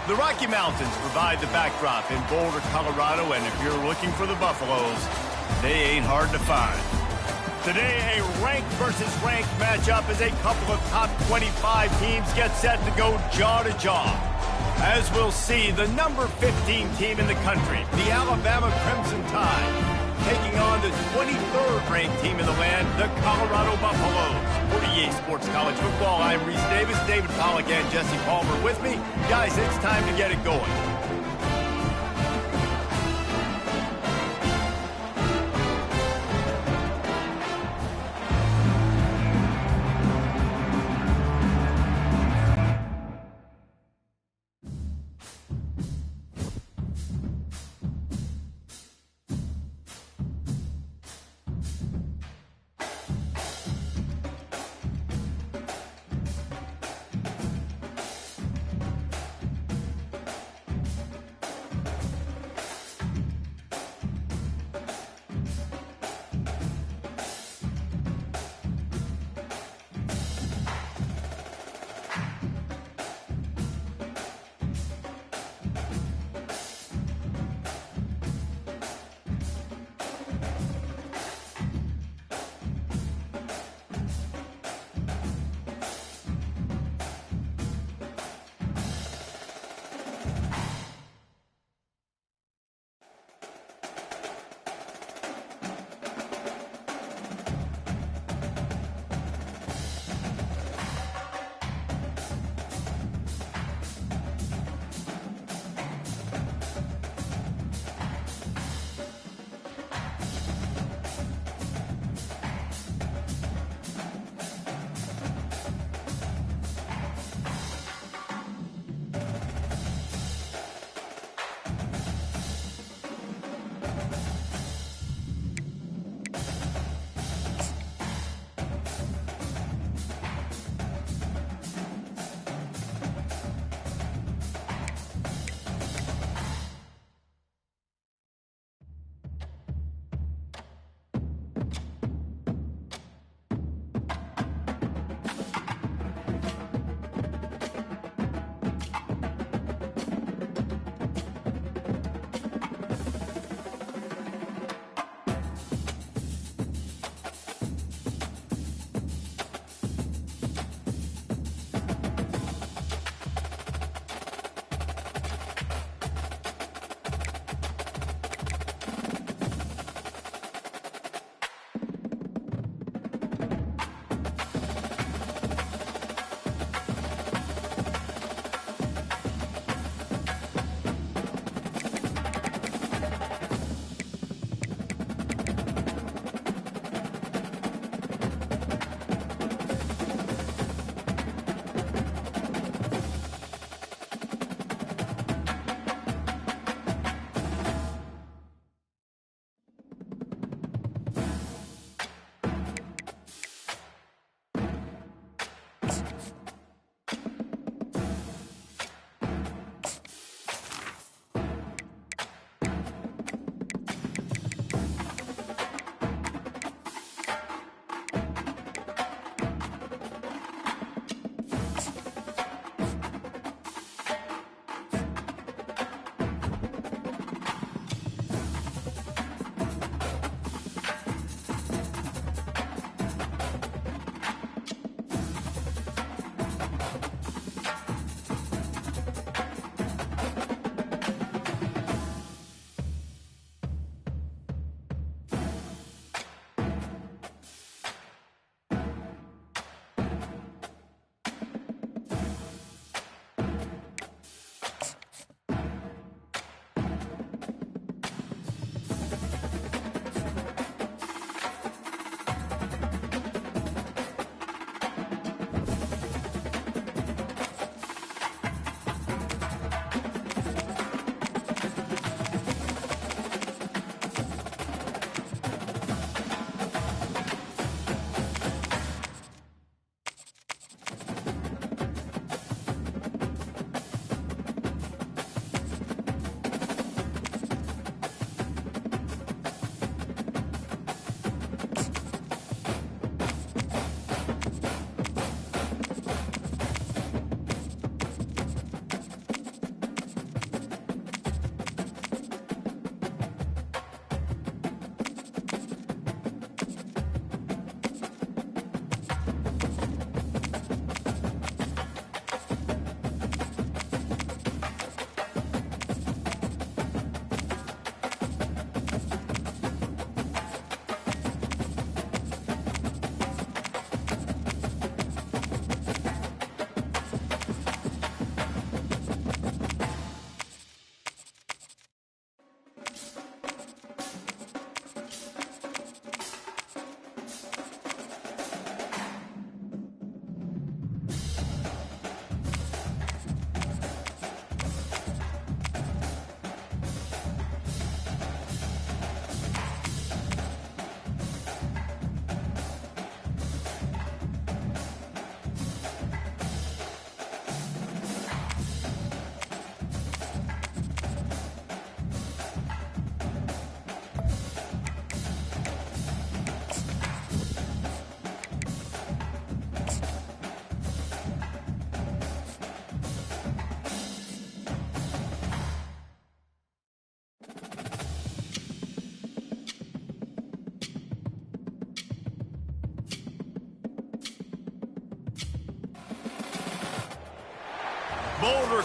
The Rocky Mountains provide the backdrop in Boulder, Colorado, and if you're looking for the Buffaloes, they ain't hard to find. Today, a ranked versus ranked matchup as a couple of top 25 teams get set to go jaw to jaw. As we'll see, the number 15 team in the country, the Alabama Crimson Tide, taking on the 23rd ranked team in the land, the Colorado Buffaloes. For EA Sports College Football, I'm Reese Davis, David Pollack and Jesse Palmer with me. Guys, it's time to get it going.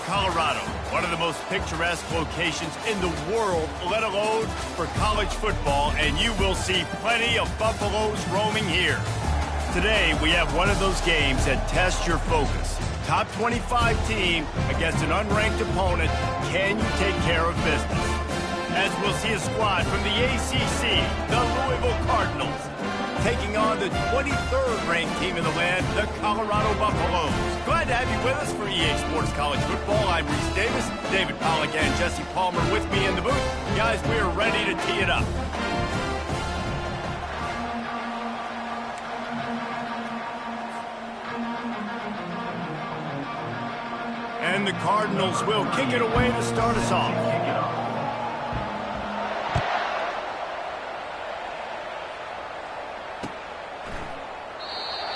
Colorado, one of the most picturesque locations in the world, let alone for college football, and you will see plenty of Buffaloes roaming here. Today, we have one of those games that tests your focus. Top 25 team against an unranked opponent. Can you take care of business? As we'll see a squad from the ACC, the Louisville Cardinals, taking on the 23rd ranked team in the land, the Colorado Buffaloes. Glad to have you with us for EA Sports College Football. I'm Reese Davis, David Pollack and Jesse Palmer with me in the booth. Guys, we are ready to tee it up. And the Cardinals will kick it away to start us off.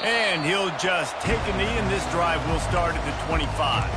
And he'll just take a knee, and this drive will start at the 25.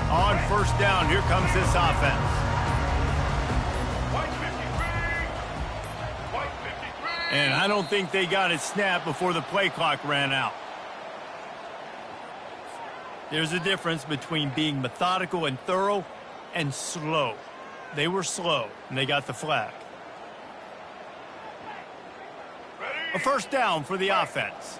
On first down, here comes this offense. And I don't think they got it snapped before the play clock ran out. There's a difference between being methodical and thorough and slow. They were slow, and they got the flag. A first down for the offense.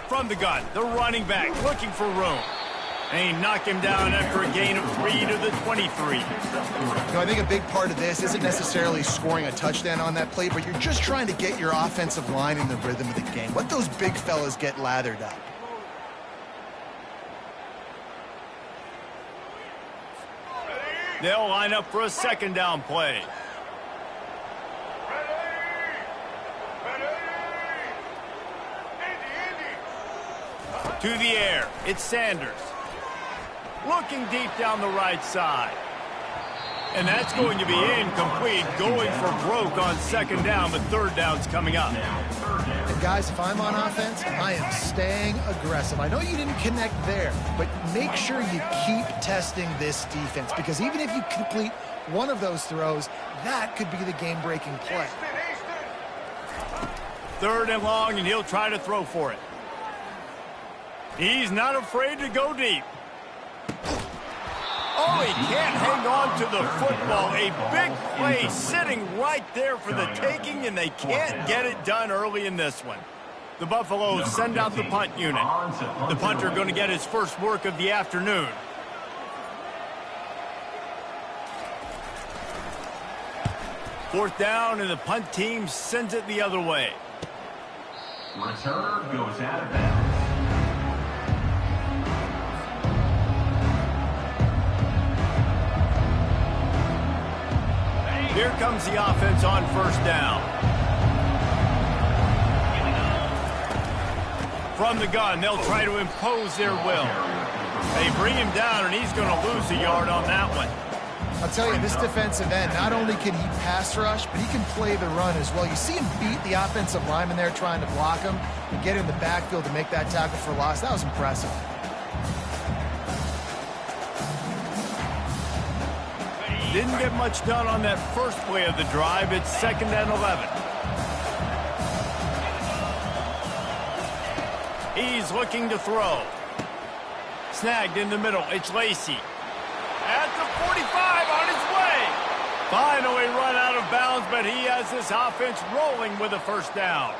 From the gun, the running back looking for room. And he knocked him down after a gain of 3 to the 23. I think a big part of this isn't necessarily scoring a touchdown on that play, but you're just trying to get your offensive line in the rhythm of the game. Let those big fellas get lathered up. They'll line up for a second down play. To the air, it's Sanders. Looking deep down the right side. And that's going to be incomplete, going for broke on second down, but third down's coming up. And guys, if I'm on offense, I am staying aggressive. I know you didn't connect there, but make sure you keep testing this defense, because even if you complete one of those throws, that could be the game-breaking play. Third and long, and he'll try to throw for it. He's not afraid to go deep. Oh, he can't hang on to the football. A big play sitting right there for the taking, and they can't get it done early in this one. The Buffaloes send out the punt unit. The punter going to get his first work of the afternoon. Fourth down, and the punt team sends it the other way. Returner goes out of bounds. Here comes the offense on first down. From the gun, they'll try to impose their will. They bring him down, and he's going to lose a yard on that one. I'll tell you, this defensive end, not only can he pass rush, but he can play the run as well. You see him beat the offensive lineman there trying to block him and get in the backfield to make that tackle for loss. That was impressive. Didn't get much done on that first play of the drive. It's 2nd and 11. He's looking to throw. Snagged in the middle. It's Lacey. At the 45 on his way. Finally run out of bounds, but he has this offense rolling with a first down.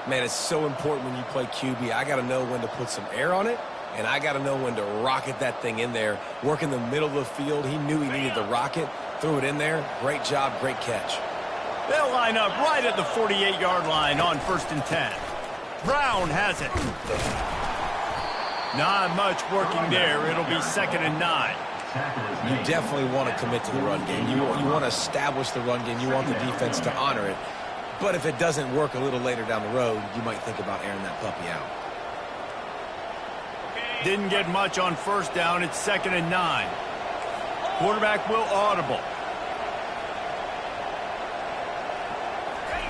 Man, it's so important when you play QB. I got to know when to put some air on it, and I got to know when to rocket that thing in there. Work in the middle of the field. He knew he needed the rocket. Threw it in there. Great job, great catch. They'll line up right at the 48-yard line on 1st and 10. Brown has it. Not much working there. It'll be 2nd and 9. You definitely want to commit to the run game. You want to establish the run game. You want the defense to honor it. But if it doesn't work a little later down the road, you might think about airing that puppy out. Didn't get much on 1st down. It's 2nd and 9. Quarterback will audible.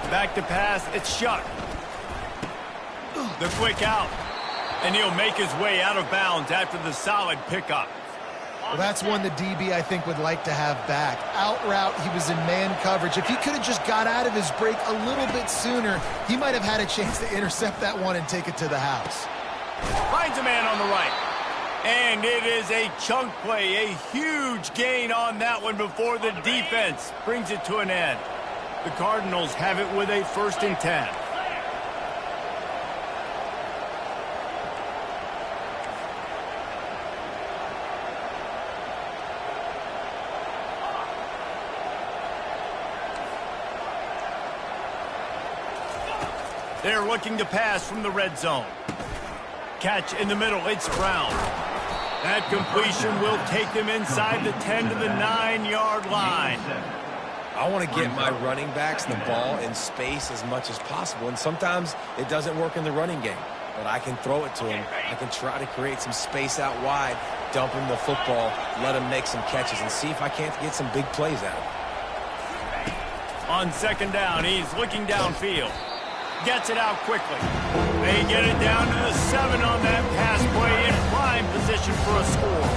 Back to pass. It's Shuck. The quick out. And he'll make his way out of bounds after the solid pickup. Well, that's one the DB, I think, would like to have back. Out route, he was in man coverage. If he could have just got out of his break a little bit sooner, he might have had a chance to intercept that one and take it to the house. Finds a man on the right. And it is a chunk play, a huge gain on that one before the defense brings it to an end. The Cardinals have it with a 1st and 10. They're looking to pass from the red zone. Catch in the middle. It's Brown. That completion will take them inside the 10 to the 9-yard line. I want to get my running backs the ball in space as much as possible, and sometimes it doesn't work in the running game. But I can throw it to him. I can try to create some space out wide, dump him the football, let him make some catches, and see if I can't get some big plays out of him. On 2nd down, he's looking downfield. Gets it out quickly. They get it down to the 7 on that pass play in prime position for a score.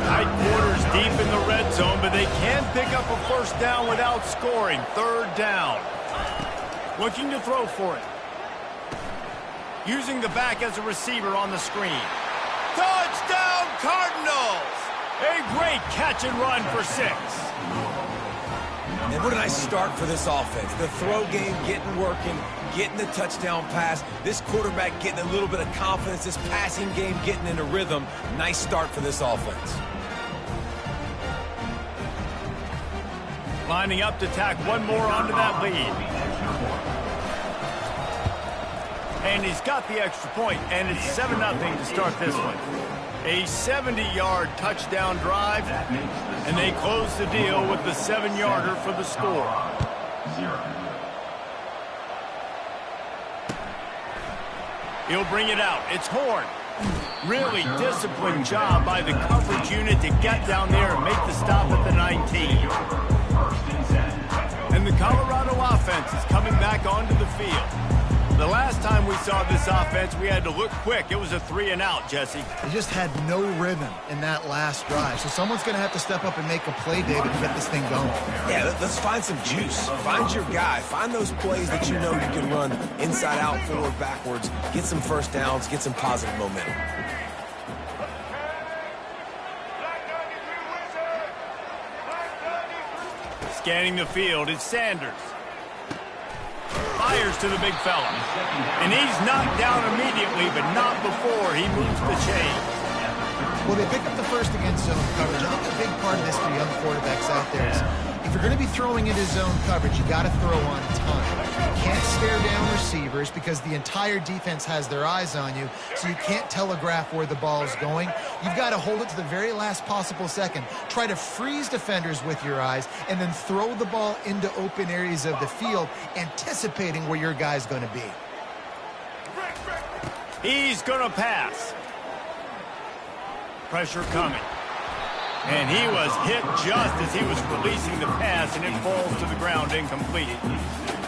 Tight quarters deep in the red zone, but they can pick up a 1st down without scoring. 3rd down. Looking to throw for it. Using the back as a receiver on the screen. Touchdown Cardinals! A great catch and run for 6. And what a nice start for this offense. The throw game getting working, getting the touchdown pass. This quarterback getting a little bit of confidence. This passing game getting into rhythm. Nice start for this offense. Lining up to tack one more onto that lead. And he's got the extra point, and it's 7-0 to start this one. A 70-yard touchdown drive, and they close the deal with the 7-yarder for the score. He'll bring it out. It's Horn. Really disciplined job by the coverage unit to get down there and make the stop at the 19. And the Colorado offense is coming back onto the field. The last time we saw this offense, we had to look quick. It was a 3-and-out, Jesse. They just had no rhythm in that last drive. So someone's going to have to step up and make a play, David, to get this thing going. Yeah, let's find some juice. Find your guy. Find those plays that you know you can run inside out, forward, backwards. Get some 1st downs. Get some positive momentum. Scanning the field, it's Sanders. Fires to the big fella. And he's knocked down immediately, but not before he moves the chains. Well, they pick up the 1st against zone coverage. I think a big part of this for young quarterbacks out there is if you're going to be throwing into zone coverage, you got to throw on time. You can't stare down receivers because the entire defense has their eyes on you, so you can't telegraph where the ball is going. You've got to hold it to the very last possible second. Try to freeze defenders with your eyes and then throw the ball into open areas of the field, anticipating where your guy's going to be. He's going to pass. Pressure coming. And he was hit just as he was releasing the pass, and it falls to the ground incomplete.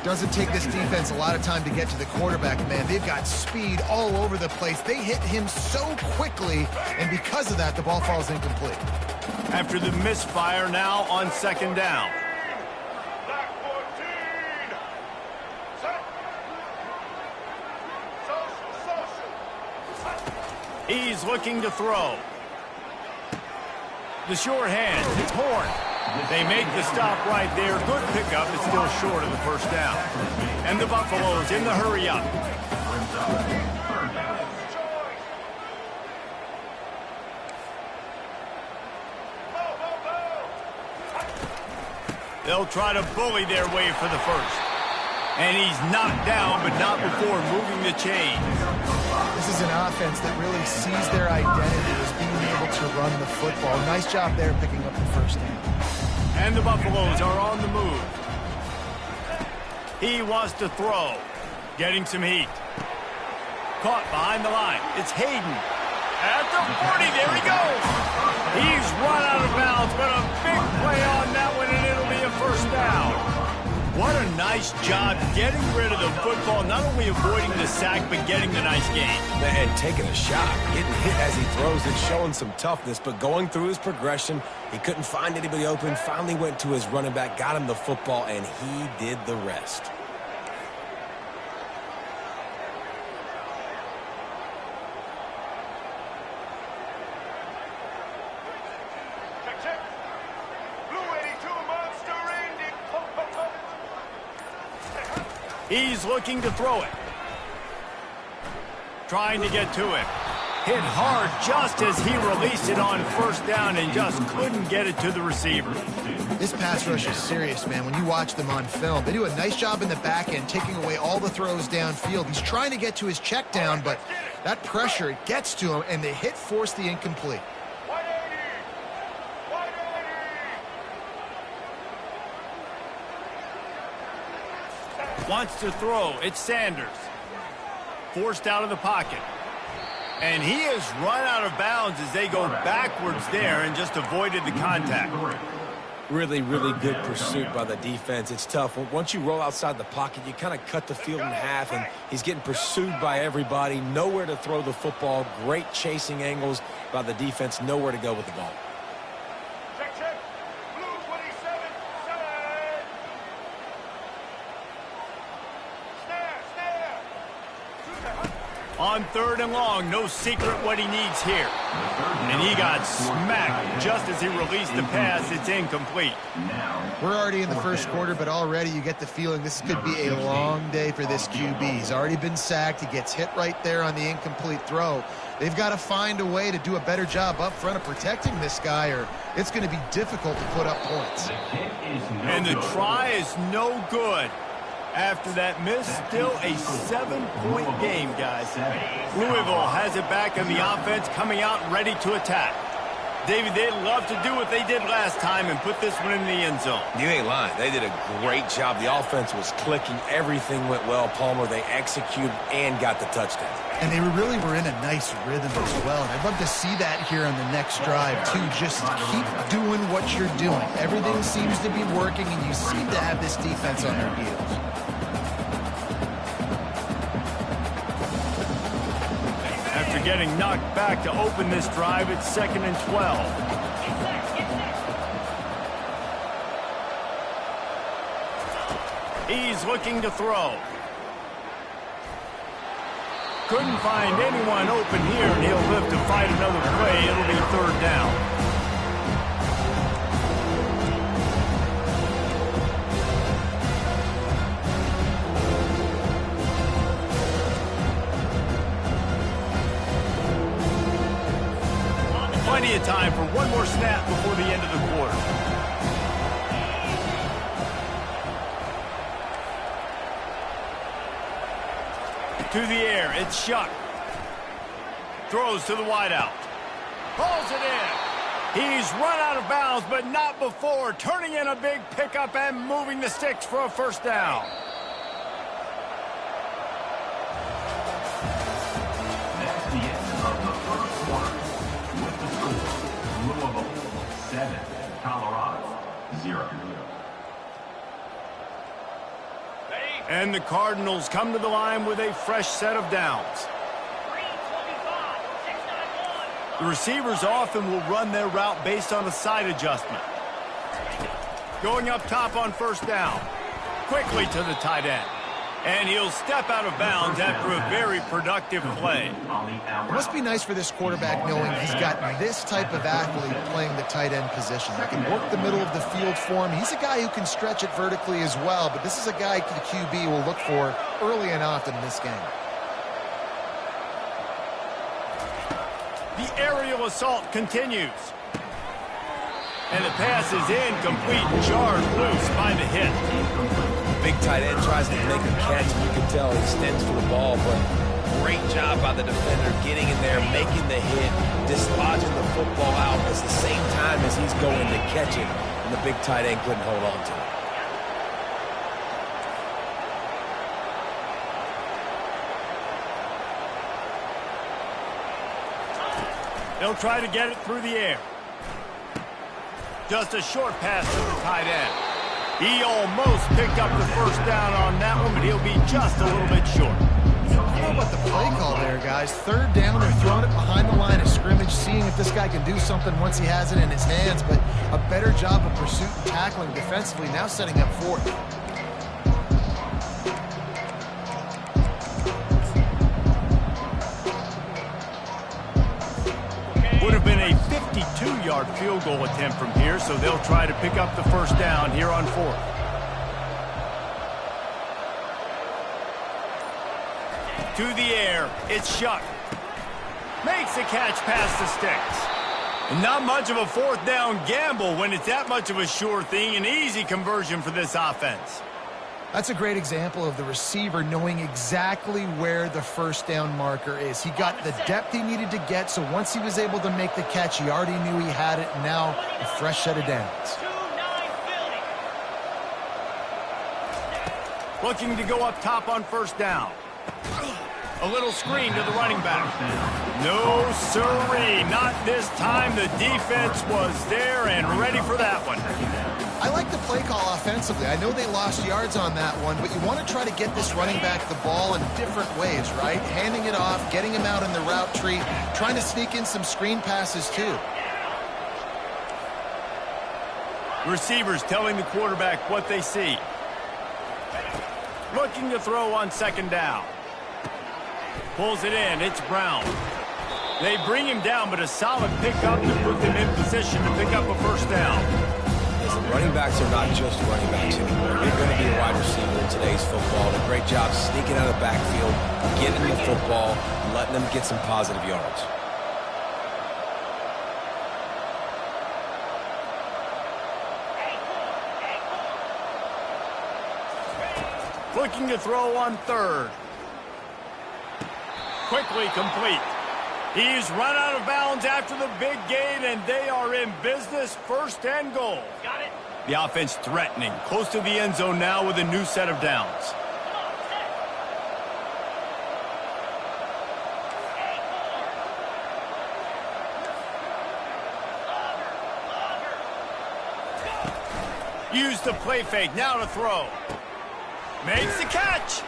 Doesn't take this defense a lot of time to get to the quarterback, man. They've got speed all over the place. They hit him so quickly, and because of that, the ball falls incomplete. After the misfire, now on second down. He's looking to throw. The short hand, it's Horn. They make the stop right there. Good pickup, but still short of the first down. And the Buffaloes in the hurry up. They'll try to bully their way for the first. And he's knocked down, but not before moving the chains. This is an offense that really sees their identity as being able to run the football. Nice job there picking up the first down. And the Buffaloes are on the move. He wants to throw. Getting some heat. Caught behind the line. It's Hayden. At the 40, there he goes. He's run out of bounds, but a big play on that one, and it'll be a first down. What a nice job getting rid of the football, not only avoiding the sack, but getting the nice gain. And taking a shot, getting hit as he throws and showing some toughness, but going through his progression, he couldn't find anybody open, finally went to his running back, got him the football, and he did the rest. He's looking to throw it. Trying to get to it. Hit hard just as he released it on first down and just couldn't get it to the receiver. This pass rush is serious, man. When you watch them on film, they do a nice job in the back end, taking away all the throws downfield. He's trying to get to his check down, but that pressure, it gets to him, and the hit forced the incomplete. Wants to throw. It's Sanders. Forced out of the pocket. And he has run out of bounds as they go backwards there and just avoided the contact. Really, really good pursuit by the defense. It's tough. Once you roll outside the pocket, you kind of cut the field in half, and he's getting pursued by everybody. Nowhere to throw the football. Great chasing angles by the defense. Nowhere to go with the ball. On third and long, no secret what he needs here. And he got smacked just as he released the pass. It's incomplete. We're already in the first quarter, but already you get the feeling this could be a long day for this QB. He's already been sacked. He gets hit right there on the incomplete throw. They've got to find a way to do a better job up front of protecting this guy, or it's going to be difficult to put up points. And the try is no good. After that miss, still a 7-point game, guys. Louisville has it back in the offense, coming out ready to attack. David, they'd love to do what they did last time and put this one in the end zone. You ain't lying. They did a great job. The offense was clicking. Everything went well, Palmer. They executed and got the touchdown. And they really were in a nice rhythm as well. And I'd love to see that here on the next drive, too. Just keep doing what you're doing. Everything seems to be working, and you seem to have this defense on their heels. After getting knocked back to open this drive, it's 2nd and 12. He's looking to throw. Couldn't find anyone open here, and he'll live to fight another play. It'll be third down. Plenty of time for one more snap before the end of the quarter. To the air, it's Shuck. Throws to the wideout. Pulls it in. He's run out of bounds, but not before. Turning in a big pickup and moving the sticks for a first down. 7, Colorado, 0. And the Cardinals come to the line with a fresh set of downs. The receivers often will run their route based on a side adjustment. Going up top on first down. Quickly to the tight end. And he'll step out of bounds after a very productive play. It must be nice for this quarterback knowing he's got this type of athlete playing the tight end position. That can work the middle of the field for him. He's a guy who can stretch it vertically as well, but this is a guy the QB will look for early and often in this game. The aerial assault continues. And the pass is incomplete, jarred loose by the hit. Big tight end tries to make a catch. You can tell he stands for the ball, but great job by the defender getting in there, making the hit, dislodging the football out at the same time as he's going to catch it, and the big tight end couldn't hold on to it. They'll try to get it through the air. Just a short pass to the tight end. He almost picked up the first down on that one, but he'll be just a little bit short. I don't know about the play call there, guys. Third down, they're throwing it behind the line of scrimmage, seeing if this guy can do something once he has it in his hands, but a better job of pursuit and tackling defensively, now setting up fourth. Would have been a 52-yard field goal attempt from here, so they'll try to pick up the first down here on fourth. To the air, it's Shuck. Makes a catch past the sticks. And not much of a fourth down gamble when it's that much of a sure thing, an easy conversion for this offense. That's a great example of the receiver knowing exactly where the first down marker is. He got the depth he needed to get, so once he was able to make the catch, he already knew he had it, and now a fresh set of downs. Looking to go up top on first down. A little screen to the running back. No, sirree, not this time. The defense was there and ready for that one. I like the play call offensively. I know they lost yards on that one, but you want to try to get this running back the ball in different ways, right? Handing it off, getting him out in the route tree, trying to sneak in some screen passes too. Receivers telling the quarterback what they see. Looking to throw on second down. Pulls it in. It's Brown. They bring him down, but a solid pickup to put them in position to pick up a first down. Listen, running backs are not just running backs anymore. They're going to be a wide receiver in today's football. And a great job sneaking out of the backfield, getting the football, and letting them get some positive yards. Looking to throw on third. Quickly complete. He's run out of bounds after the big gain, and they are in business, first and goal. Got it. The offense threatening, close to the end zone now with a new set of downs. Use the play fake, now to throw. Makes the catch,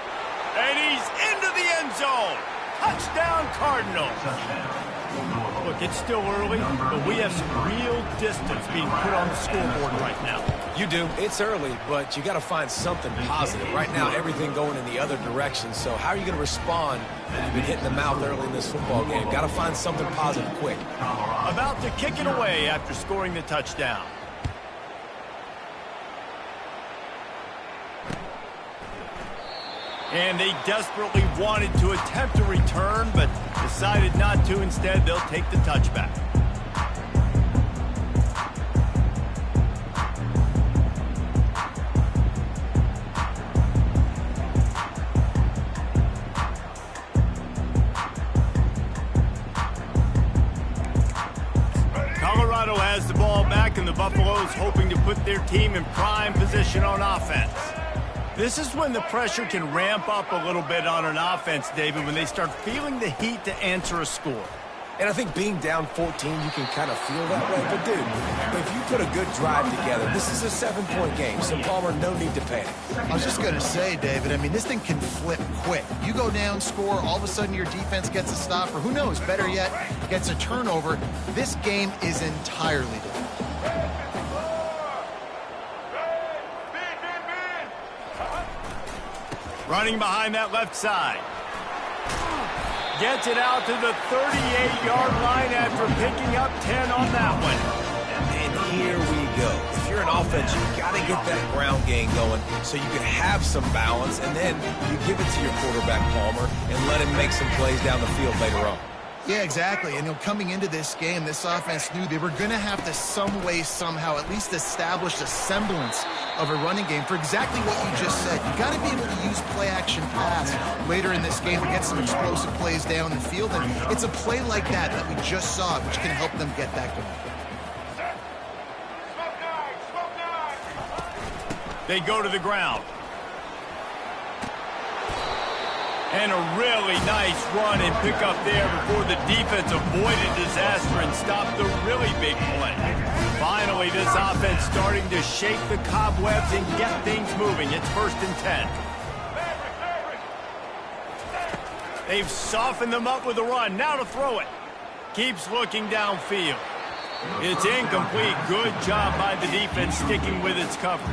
and he's into the end zone. Touchdown, Cardinals. Look, it's still early, but we have some real distance being put on the scoreboard right now. You do. It's early, but you got to find something positive. Right now, everything going in the other direction. So how are you going to respond when you've been hitting the mouth early in this football game? Got to find something positive quick. About to kick it away after scoring the touchdown. And they desperately wanted to attempt a return, but decided not to. Instead, they'll take the touchback. Colorado has the ball back, and the Buffaloes hoping to put their team in prime position on offense. This is when the pressure can ramp up a little bit on an offense, David, when they start feeling the heat to answer a score. And I think being down 14, you can kind of feel that way. But, dude, if you put a good drive together, this is a 7-point game. So, Palmer, no need to panic. I was just going to say, David, I mean, this thing can flip quick. You go down, score, all of a sudden your defense gets a stop, or who knows, better yet, gets a turnover. This game is entirely different. Running behind that left side. Gets it out to the 38-yard line after picking up 10 on that one. And here we go. If you're an offense, you've got to get that ground game going so you can have some balance, and then you give it to your quarterback, Palmer, and let him make some plays down the field later on. Yeah, exactly. And coming into this game, this offense knew they were going to have to some way, somehow, at least establish a semblance of a running game for exactly what you just said. You got to be able to use play-action pass later in this game to get some explosive plays down the field. And it's a play like that we just saw, which can help them get that going. They go to the ground. And a really nice run and pick up there before the defense avoided disaster and stopped the really big play. Finally, this offense starting to shake the cobwebs and get things moving. It's 1st and 10. They've softened them up with a run. Now to throw it. Keeps looking downfield. It's incomplete. Good job by the defense sticking with its coverage.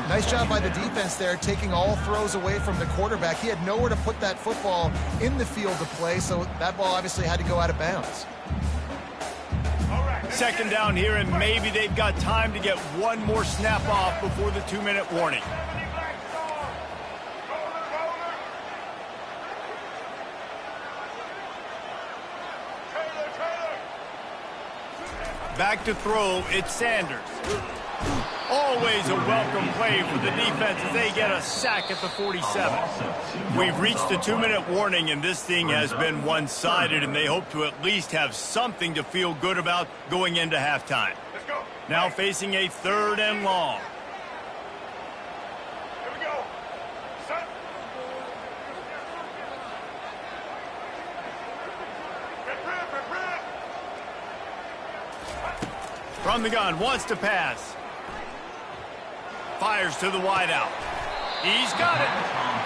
Nice job by the defense there, taking all throws away from the quarterback. He had nowhere to put that football in the field to play, so that ball obviously had to go out of bounds. 2nd down here, and maybe they've got time to get one more snap off before the 2-minute warning. Back to throw, it's Sanders. Always a welcome play for the defense as they get a sack at the 47. We've reached the 2-minute warning, and this thing has been one-sided, and they hope to at least have something to feel good about going into halftime. Now facing a 3rd and long. Here we go. Set. From the gun, wants to pass. Fires to the wideout. He's got it.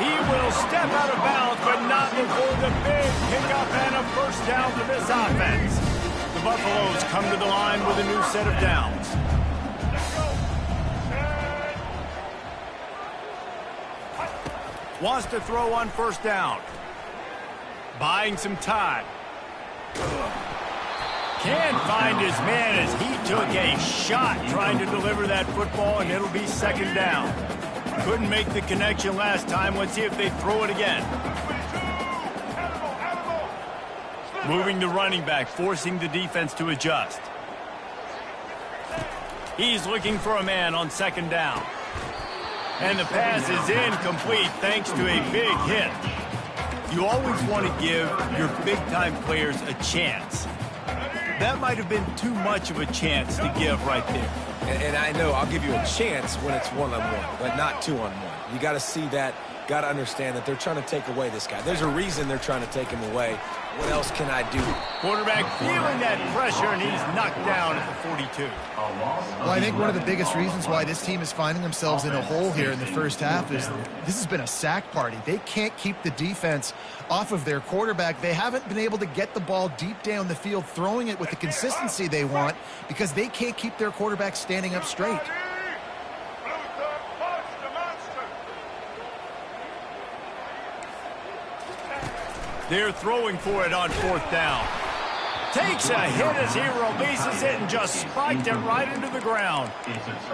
He will step out of bounds, but not before the big pickup and a 1st down for this offense. The Buffaloes come to the line with a new set of downs. Wants to throw on 1st down. Buying some time. Can't find his man as he took a shot trying to deliver that football, and it'll be 2nd down. Couldn't make the connection last time. Let's see if they throw it again. Moving the running back, forcing the defense to adjust. He's looking for a man on 2nd down. And the pass is incomplete thanks to a big hit. You always want to give your big-time players a chance. That might have been too much of a chance to give right there. And I know I'll give you a chance when it's one-on-one, but not two-on-one. You got to see that, got to understand that they're trying to take away this guy. There's a reason they're trying to take him away. What else can I do? Quarterback feeling that pressure, and he's knocked down at the 42. Well, I think one of the biggest reasons why this team is finding themselves in a hole here in the 1st half is this has been a sack party. They can't keep the defense off of their quarterback. They haven't been able to get the ball deep down the field, throwing it with the consistency they want because they can't keep their quarterback standing up straight. They're throwing for it on 4th down. Takes a hit as he releases it and just spiked it right into the ground.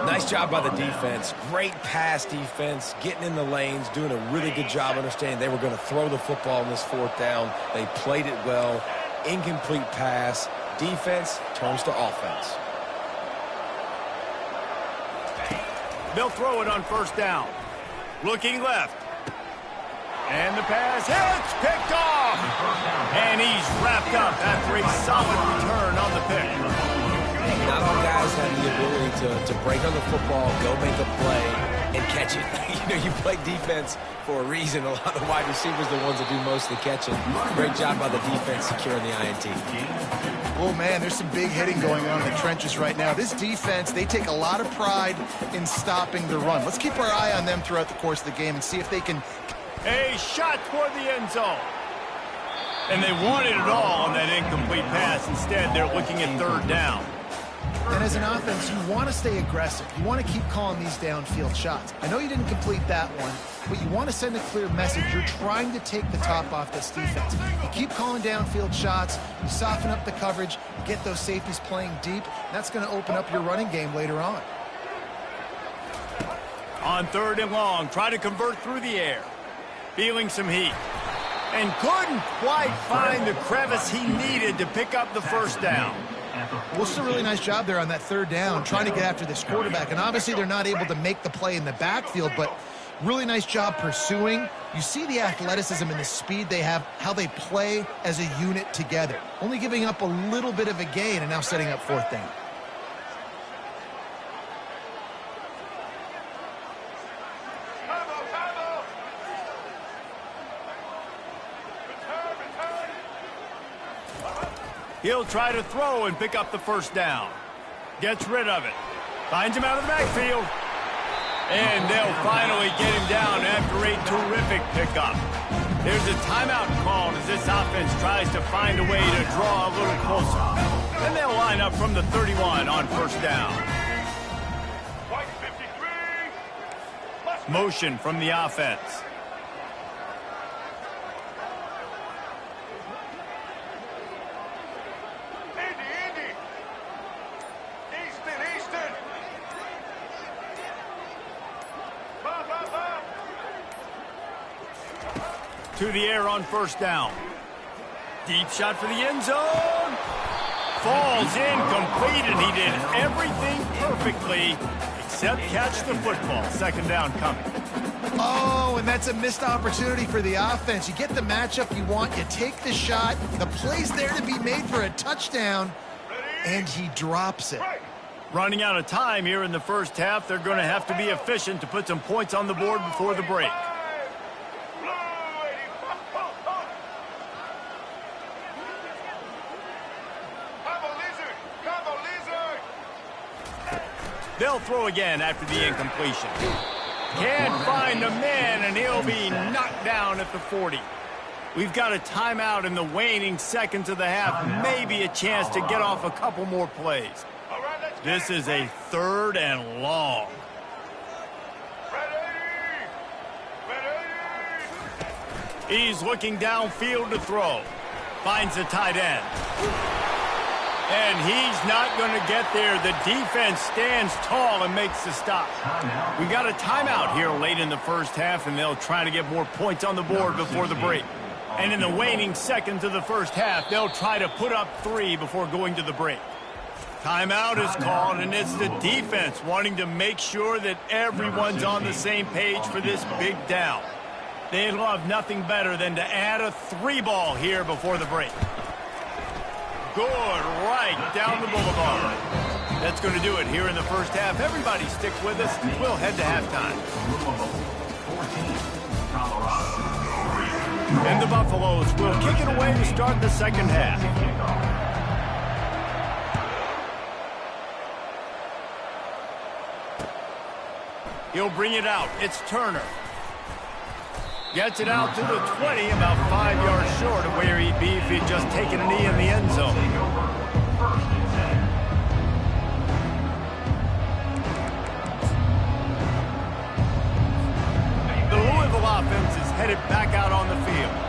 Nice job by the defense. Great pass defense, getting in the lanes, doing a really good job understanding they were going to throw the football in this 4th down. They played it well. Incomplete pass. Defense turns to offense. They'll throw it on 1st down. Looking left. And the pass hits, picked off. And he's wrapped up after a solid return on the pick. Not all guys have the ability to break on the football, go make a play, and catch it. You play defense for a reason. A lot of the wide receivers are the ones that do most of the catching. Great job by the defense securing the INT. Oh, man, there's some big hitting going on in the trenches right now. This defense, they take a lot of pride in stopping the run. Let's keep our eye on them throughout the course of the game and see if they can... A shot toward the end zone. And they wanted it all on that incomplete pass. Instead, they're looking at third down. And as an offense, you want to stay aggressive. You want to keep calling these downfield shots. I know you didn't complete that one, but you want to send a clear message. You're trying to take the top off this defense. You keep calling downfield shots, you soften up the coverage, you get those safeties playing deep, and that's going to open up your running game later on. On third and long, try to convert through the air. Feeling some heat. And couldn't quite find the crevice he needed to pick up the first down. Well, it's a really nice job there on that third down, trying to get after this quarterback. And obviously they're not able to make the play in the backfield, but really nice job pursuing. You see the athleticism and the speed they have, how they play as a unit together. Only giving up a little bit of a gain and now setting up fourth down. He'll try to throw and pick up the first down. Gets rid of it. Finds him out of the backfield. And they'll finally get him down after a terrific pickup. There's a timeout called as this offense tries to find a way to draw a little closer. And they'll line up from the 31 on first down. Motion from the offense. To the air on first down. Deep shot for the end zone. Falls incomplete, and he did everything perfectly except catch the football. Second down coming. Oh, and that's a missed opportunity for the offense. You get the matchup you want, you take the shot, the play's there to be made for a touchdown, and he drops it. Running out of time here in the first half. They're going to have to be efficient to put some points on the board before the break. They'll throw again after the incompletion. Can't find the man, and he'll be knocked down at the 40. We've got a timeout in the waning seconds of the half. Maybe a chance to get off a couple more plays. This is a third and long. He's looking downfield to throw. Finds the tight end. And he's not going to get there. The defense stands tall and makes the stop. We got a timeout here late in the first half, and they'll try to get more points on the board before the break. And in the waning seconds of the first half, they'll try to put up 3 before going to the break. Timeout is called, and it's the defense wanting to make sure that everyone's on the same page for this big down. They'd love nothing better than to add a 3-ball here before the break. Good, right down the boulevard. That's going to do it here in the first half. Everybody stick with us. We'll head to halftime. And the Buffaloes will kick it away to start the second half. He'll bring it out. It's Turner. Gets it out to the 20, about 5 yards short of where he'd be if he'd just taken a knee in the end zone. The Louisville offense is headed back out on the field.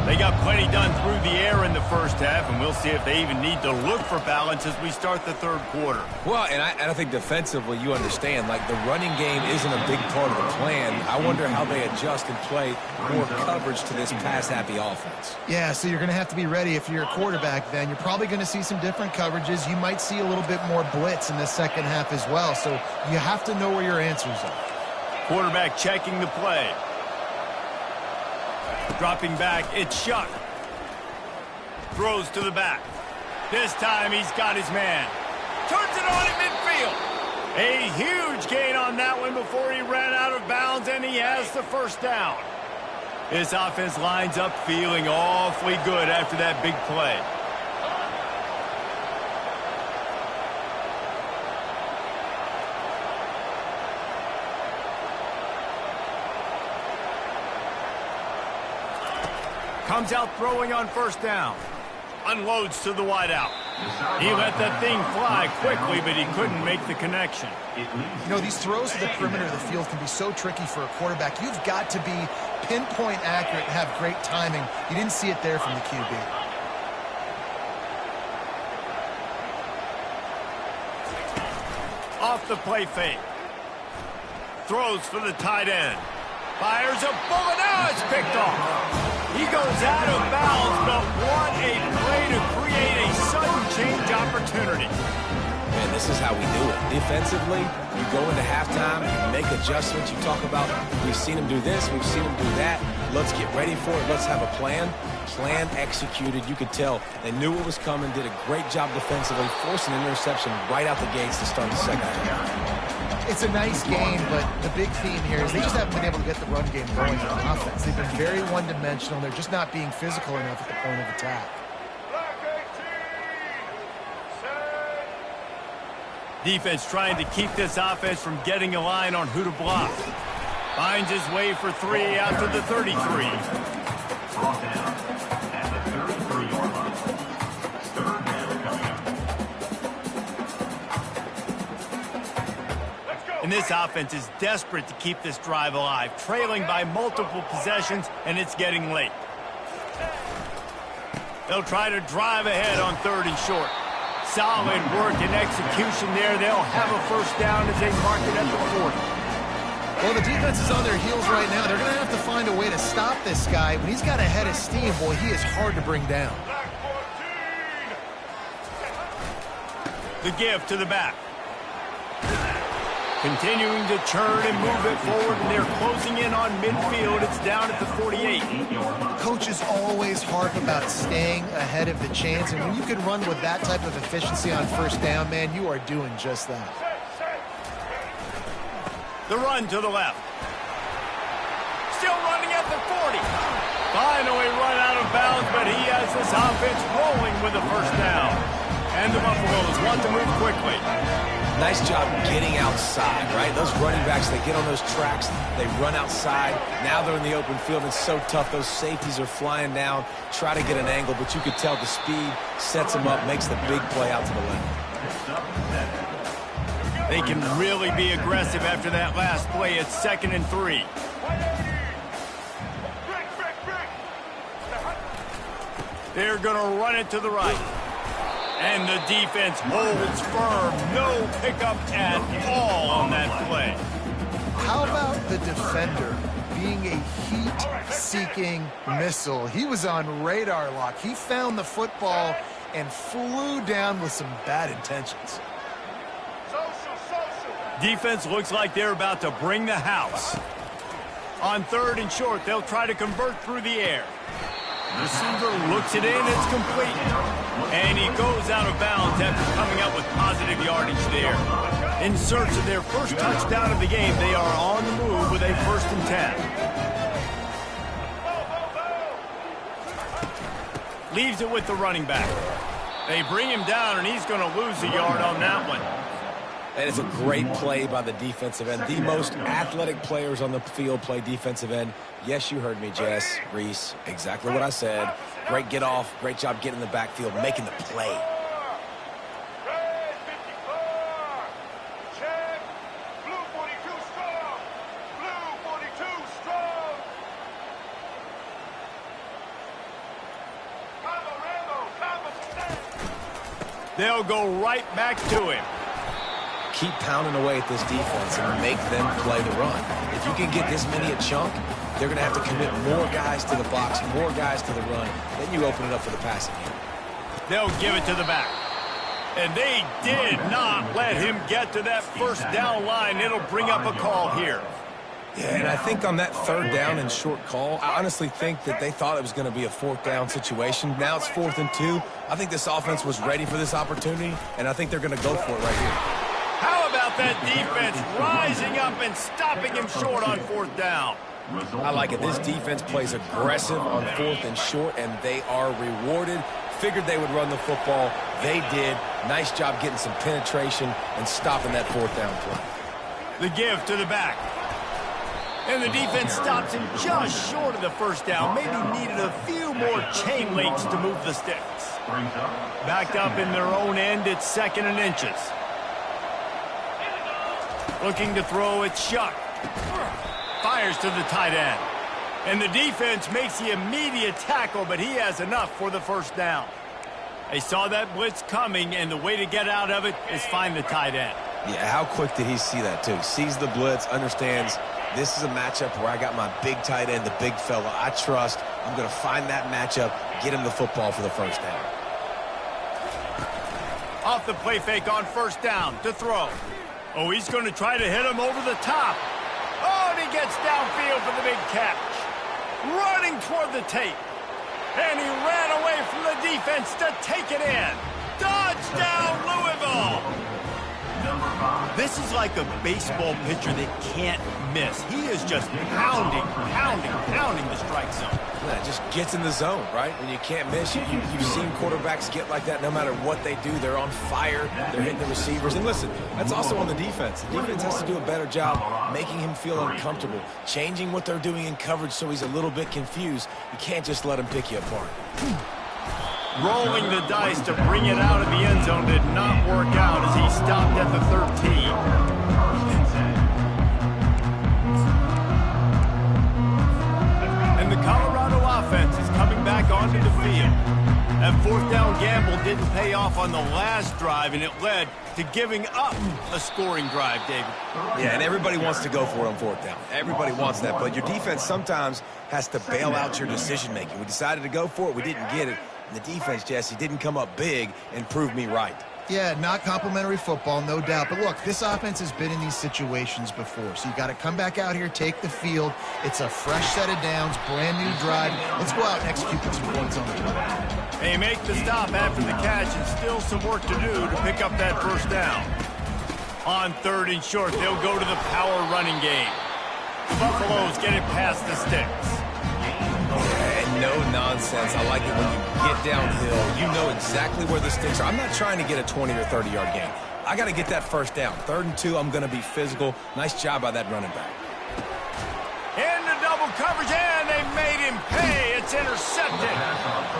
They got plenty done through the air in the first half, and we'll see if they even need to look for balance as we start the third quarter. Well, and I think defensively, you understand, like the running game isn't a big part of the plan. I wonder how they adjust and play more coverage to this pass-happy offense. Yeah, so you're going to have to be ready if you're a quarterback then. You're probably going to see some different coverages. You might see a little bit more blitz in the second half as well, so you have to know where your answers are. Quarterback checking the play. Dropping back, it's Shuck. Throws to the back. This time he's got his man. Turns it on at midfield. A huge gain on that one before he ran out of bounds, and he has the first down. This offense lines up feeling awfully good after that big play. Comes out throwing on first down. Unloads to the wideout. He let that thing fly quickly, but he couldn't make the connection. You know, these throws to the perimeter of the field can be so tricky for a quarterback. You've got to be pinpoint accurate and have great timing. You didn't see it there from the QB. Off the play fake. Throws for the tight end. Fires a bullet. Now it's picked off. He goes out of bounds, but what a play to create a sudden change opportunity. Man, this is how we do it. Defensively, you go into halftime, you make adjustments. You talk about, we've seen him do this, we've seen him do that. Let's get ready for it. Let's have a plan. Plan executed. You could tell they knew what was coming, did a great job defensively, forcing an interception right out the gates to start the second half. It's a nice game, but the big theme here is they just haven't been able to get the run game going on offense. They've been very one-dimensional. They're just not being physical enough at the point of attack. Defense trying to keep this offense from getting a line on who to block. Finds his way for 3 after the 33. Brought down at the 33-yard line. Third down coming up. And this offense is desperate to keep this drive alive, trailing by multiple possessions, and it's getting late. They'll try to drive ahead on 3rd and short. Solid work and execution there. They'll have a first down as they mark it at the 40. Well, the defense is on their heels right now. They're going to have to find a way to stop this guy. When he's got a head of steam, boy, he is hard to bring down. The give to the back. Continuing to churn and move it forward, and they're closing in on midfield. It's down at the 48. Coaches always harp about staying ahead of the chains, and when you can run with that type of efficiency on first down, man, you are doing just that. The run to the left. Still running at the 40. Finally run out of bounds, but he has this offense rolling with a first down. And the Buffaloes want to move quickly. Nice job getting outside, right? Those running backs, they get on those tracks, they run outside. Now they're in the open field. It's so tough. Those safeties are flying down, try to get an angle, but you could tell the speed sets them up, makes the big play out to the left. They can really be aggressive after that last play. It's 2nd and 3. They're going to run it to the right. And the defense holds firm. No pickup at all on that play. How about the defender being a heat-seeking missile? He was on radar lock. He found the football and flew down with some bad intentions. Defense looks like they're about to bring the house. On 3rd and short, they'll try to convert through the air. Receiver looks it in, it's complete. And he goes out of bounds after coming up with positive yardage there. In search of their first touchdown of the game, they are on the move with a 1st and 10. Leaves it with the running back. They bring him down, and he's going to lose a yard on that one. And it's a great play by the defensive end. The most athletic players on the field play defensive end. Yes, you heard me, Jess, Reese, exactly what I said. Great get off, great job getting in the backfield, making the play. They'll go right back to him. Keep pounding away at this defense and make them play the run. If you can get this many a chunk, they're going to have to commit more guys to the box, more guys to the run. Then you open it up for the passing game. They'll give it to the back. And they did not let him get to that first down line. It'll bring up a call here. Yeah, and I think on that 3rd down and short call, I honestly think that they thought it was going to be a 4th down situation. Now it's 4th and 2. I think this offense was ready for this opportunity, and I think they're going to go for it right here. How about that defense rising up and stopping him short on 4th down. I like it. This defense plays aggressive on 4th and short, and they are rewarded. Figured they would run the football. They did. Nice job getting some penetration and stopping that 4th down play. The give to the back. And the defense stops him just short of the 1st down. Maybe needed a few more chain links to move the sticks. Backed up in their own end, it's 2nd and inches. Looking to throw, it's Shuck. Fires to the tight end. And the defense makes the immediate tackle, but he has enough for the 1st down. They saw that blitz coming, and the way to get out of it is find the tight end. Yeah, how quick did he see that, too? Sees the blitz, understands this is a matchup where I got my big tight end, the big fella I trust. I'm going to find that matchup, get him the football for the 1st down. Off the play fake on 1st down to throw. Oh, he's going to try to hit him over the top. Oh, and he gets downfield for the big catch. Running toward the tape. And he ran away from the defense to take it in. Touchdown, Louisville! This is like a baseball pitcher that can't miss. He is just pounding the strike zone. Yeah, it just gets in the zone, right? When you can't miss, you've seen quarterbacks get like that no matter what they do. They're on fire. They're hitting the receivers. And listen, that's also on the defense. The defense has to do a better job making him feel uncomfortable, changing what they're doing in coverage so he's a little bit confused. You can't just let him pick you apart. Rolling the dice to bring it out of the end zone did not work out as he stopped at the 13. And the Colorado offense is coming back onto the field. That 4th down gamble didn't pay off on the last drive, and it led to giving up a scoring drive, David. Yeah, and everybody wants to go for it on 4th down. Everybody wants that, but your defense sometimes has to bail out your decision-making. We decided to go for it. We didn't get it. And the defense, Jesse, didn't come up big and prove me right. Yeah, not complimentary football, no doubt. But look, this offense has been in these situations before. So you got to come back out here, take the field. It's a fresh set of downs, brand new drive. Let's go out and execute with some points on the board. They make the stop after the catch and still some work to do to pick up that 1st down. On 3rd and short, they'll go to the power running game. The Buffaloes get it past the sticks. And no nonsense. I like it when you get downhill. You know exactly where the sticks are. I'm not trying to get a 20 or 30-yard gain. I got to get that 1st down. 3rd and 2, I'm going to be physical. Nice job by that running back. Into double coverage, and they made him pay. It's intercepted.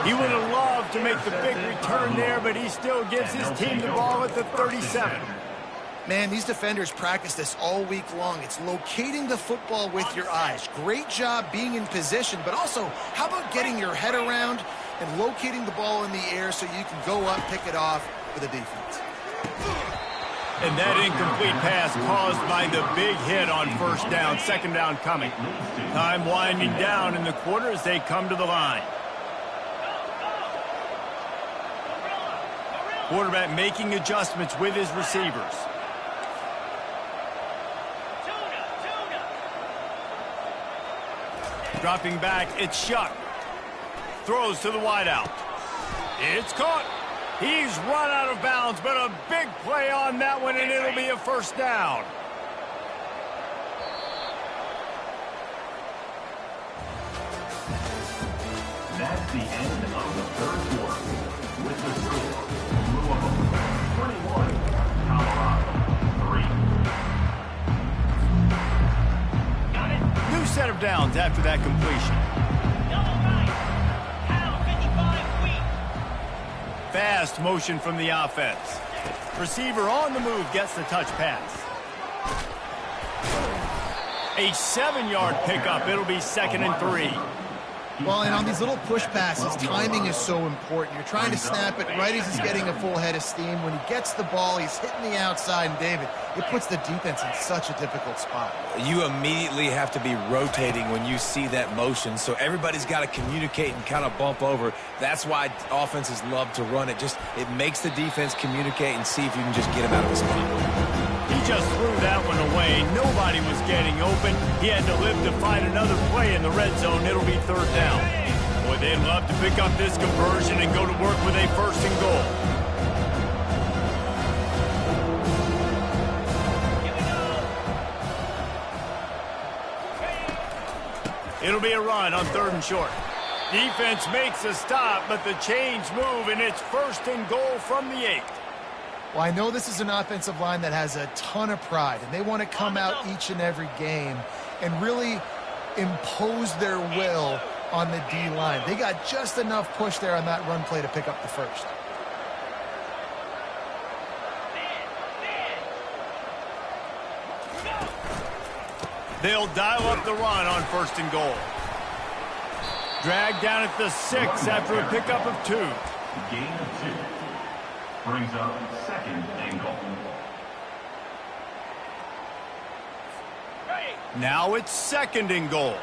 He would have loved to make the big return there, but he still gives his team the ball at the 37. Man, these defenders practice this all week long. It's locating the football with your eyes. Great job being in position, but also, how about getting your head around and locating the ball in the air so you can go up, pick it off for the defense. And that incomplete pass caused by the big hit on 1st down, 2nd down coming. Time winding down in the quarter as they come to the line. Quarterback making adjustments with his receivers. Dropping back, it's Shuck. Throws to the wideout. It's caught. He's run out of bounds, but a big play on that one, and it'll be a 1st down. That's the end of the 3rd quarter. With the score, Louisville 21, Colorado 3. New set of downs after that completion. Fast motion from the offense. Receiver on the move gets the touch pass. A 7-yard pickup. It'll be 2nd and 3. Well, and on these little push passes, timing is so important. You're trying to snap it right as he's getting a full head of steam. When he gets the ball, he's hitting the outside, and David, it puts the defense in such a difficult spot. You immediately have to be rotating when you see that motion, so everybody's got to communicate and kind of bump over. That's why offenses love to run it. It makes the defense communicate and see if you can just get him out of the spot. He just threw that one away. Nobody was getting open. He had to live to find another play in the red zone. It'll be 3rd down. Boy, they'd love to pick up this conversion and go to work with a 1st and goal. It'll be a run on 3rd and short. Defense makes a stop, but the chains move, and it's 1st and goal from the 8. Well, I know this is an offensive line that has a ton of pride, and they want to come out each and every game and really impose their will on the D-line. They got just enough push there on that run play to pick up the 1st. They'll dial up the run on 1st and goal. Dragged down at the 6 after a pickup of 2. Gain of 2. Brings up 2nd and goal. Now it's 2nd and goal.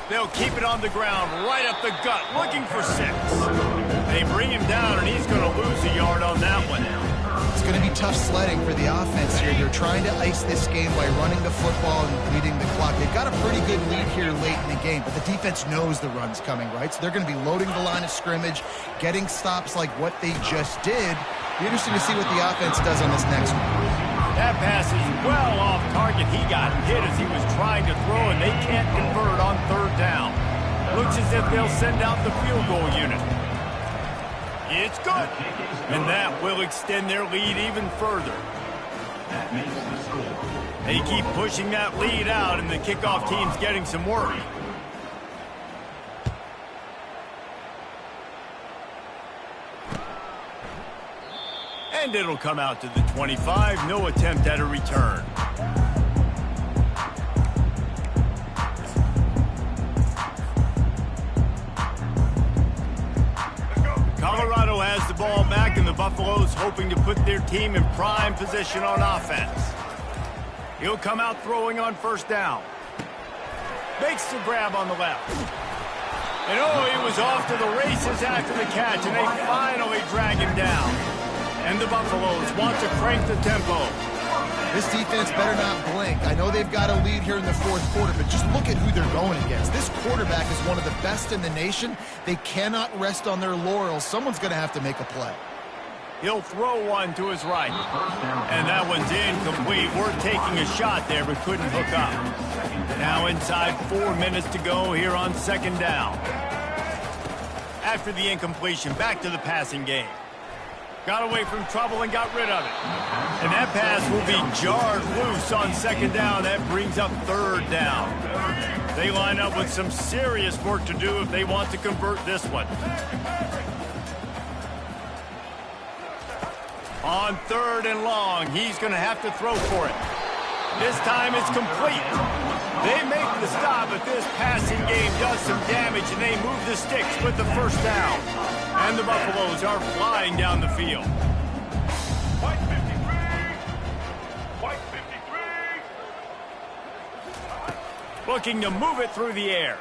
They'll keep it on the ground, right up the gut, looking for 6. They bring him down, and he's going to lose a yard on that one. It's going to be tough sledding for the offense here. They're trying to ice this game by running the football and bleeding the clock. They've got a pretty good lead here late in the game, but the defense knows the run's coming, right? So they're going to be loading the line of scrimmage, getting stops like what they just did. Be interesting to see what the offense does on this next one. That pass is well off target. He got hit as he was trying to throw, and they can't convert on 3rd down. Looks as if they'll send out the field goal unit. It's good. And that will extend their lead even further. That makes the score. They keep pushing that lead out, and the kickoff team's getting some work. And it'll come out to the 25. No attempt at a return. Colorado has the ball back, and the Buffaloes hoping to put their team in prime position on offense. He'll come out throwing on 1st down. Makes the grab on the left. And oh, he was off to the races after the catch, and they finally drag him down. And the Buffaloes want to crank the tempo. This defense better not blink. I know they've got a lead here in the 4th quarter, but just look at who they're going against. This quarterback is one of the best in the nation. They cannot rest on their laurels. Someone's going to have to make a play. He'll throw one to his right. And that one's incomplete. We're taking a shot there, but couldn't hook up. Now inside 4 minutes to go here on 2nd down. After the incompletion, back to the passing game. Got away from trouble and got rid of it. And that pass will be jarred loose on 2nd down. That brings up 3rd down. They line up with some serious work to do if they want to convert this one. On 3rd and long, he's going to have to throw for it. This time it's complete. They make the stop, but this passing game does some damage, and they move the sticks with the 1st down. And the Buffaloes are flying down the field. White 53. White 53. Looking to move it through the air.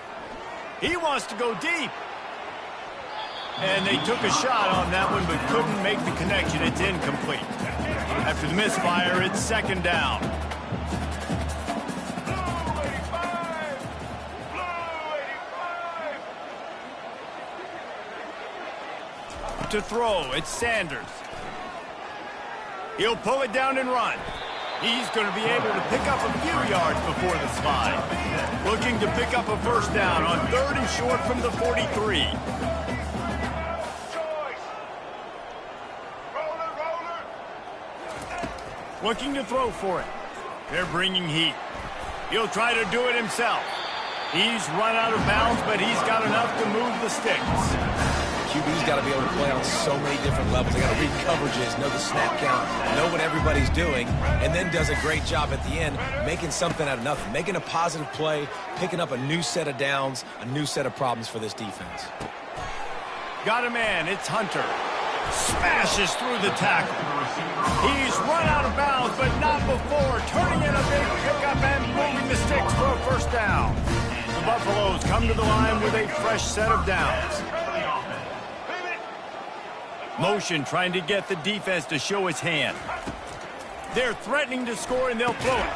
He wants to go deep. And they took a shot on that one, but couldn't make the connection. It's incomplete. After the misfire, it's 2nd down. To throw, it's Sanders. He'll pull it down and run. He's going to be able to pick up a few yards before the slide. Looking to pick up a 1st down on 3rd and short from the 43. Looking to throw for it. They're bringing heat. He'll try to do it himself. He's run out of bounds, but he's got enough to move the sticks. QB's got to be able to play on so many different levels. They got to read coverages, know the snap count, know what everybody's doing, and then does a great job at the end making something out of nothing, making a positive play, picking up a new set of downs, a new set of problems for this defense. Got a man, it's Hunter. Smashes through the tackle. He's run out of bounds, but not before turning in a big pickup and moving the sticks for a 1st down. The Buffaloes come to the line with a fresh set of downs. Motion trying to get the defense to show its hand. They're threatening to score, and they'll throw it.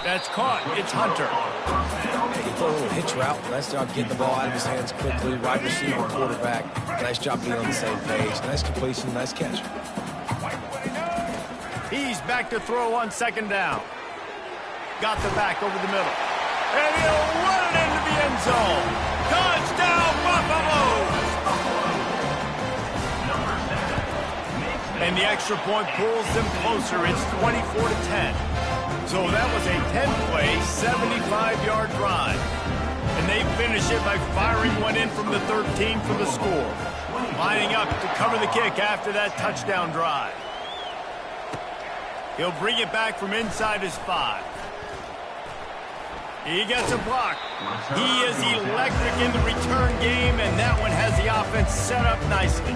That's caught. It's Hunter. He threw a little hitch route. Nice job getting the ball out of his hands quickly. Wide receiver, quarterback. Nice job being on the same page. Nice completion, nice catch. back to throw on second down. Got the back over the middle. And he'll run it into the end zone. Touchdown, Buffalo! And the extra point pulls them closer. It's 24-10. So that was a 10-play, 75-yard drive. And they finish it by firing one in from the 13 for the score. Lining up to cover the kick after that touchdown drive. He'll bring it back from inside his 5. He gets a block. He is electric in the return game, and that one has the offense set up nicely.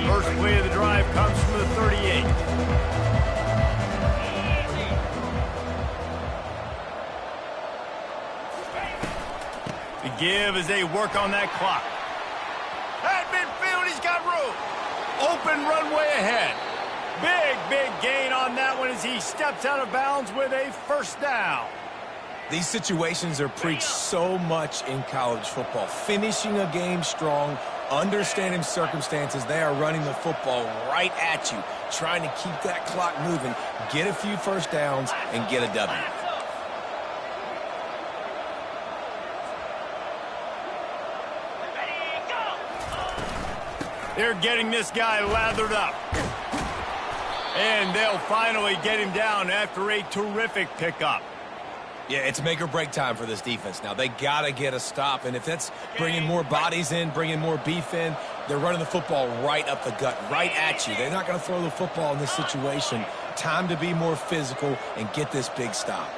First play of the drive comes from the 38. The give as they work on that clock. At midfield, he's got room. Open runway ahead. Big gain on that one as he steps out of bounds with a first down. These situations are preached so much in college football. Finishing a game strong, understanding circumstances. They are running the football right at you, trying to keep that clock moving, get a few first downs, and get a W. They're getting this guy lathered up. And they'll finally get him down after a terrific pickup. Yeah, it's make or break time for this defense now. They got to get a stop, and if that's bringing more bodies in, bringing more beef in, they're running the football right up the gut, right at you. They're not going to throw the football in this situation. Time to be more physical and get this big stop.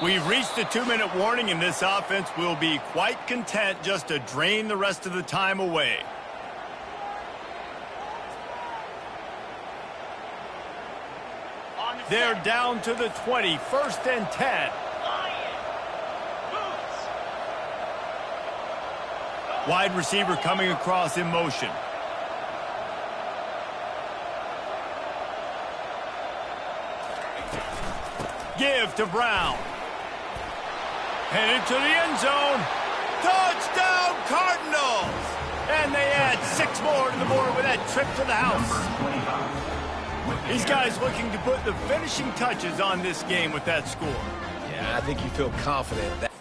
We've reached the 2-minute warning, and this offense will be quite content just to drain the rest of the time away. They're down to the 20, 1st and 10. Wide receiver coming across in motion. Give to Brown. Headed to the end zone. Touchdown, Cardinals! And they add 6 more to the board with that trip to the house. These guys looking to put the finishing touches on this game with that score. Yeah, I think you feel confident that